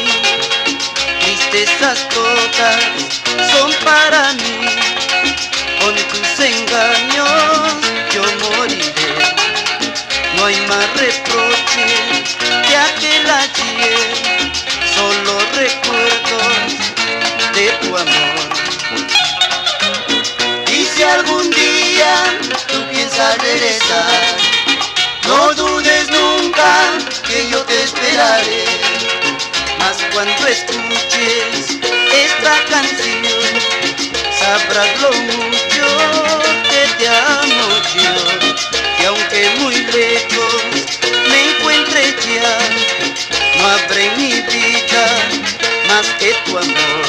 mí. Tristezas todas son para mí. Con tus engaños yo moriré. No hay más reproches que aquel ayer, solo recuerdos de tu amor. Y si algún día tú piensas regresar, no dudes nunca que yo te esperaré. Mas cuando escuches esta canción, sabrás lo mucho que te amo yo. Y aunque muy lejos me encuentre ya, no habrá en mi vida más que tu amor.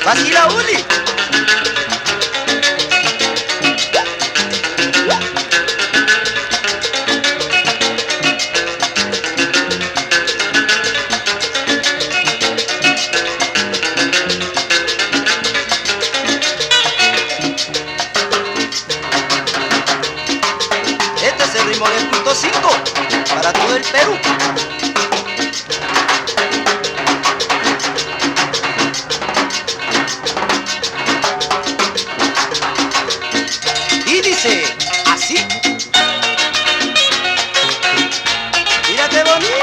¡Vacila, Uli! Este es el ritmo del punto 5 para todo el Perú. Y dice así. Mira qué bonito.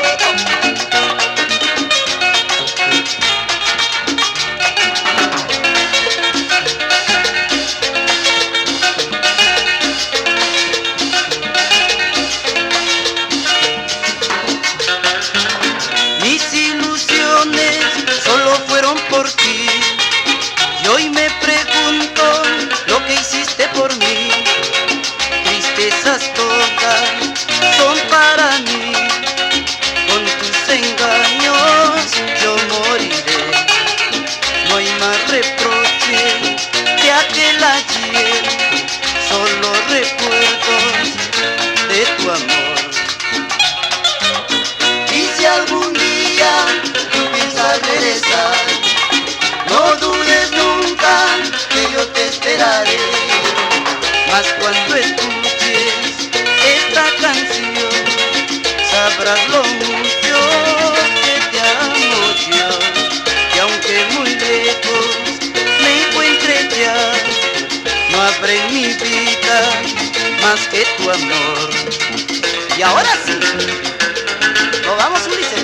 Mis ilusiones solo fueron por ti, y hoy me pregunto lo que hiciste por mí. Tristezas todas son para mí. Con tus engaños yo moriré. No hay más reproche que aquel ayer, solo recuerdos de tu amor. Y si algún día tú piensas regresar, no dudes nunca que yo te esperaré. Mas cuando escuches esta canción, sabrás lo mucho que te amo yo. Y aunque muy lejos me encuentre ya, no habrá en mi vida más que tu amor. Y ahora sí, nos vamos, Ulises.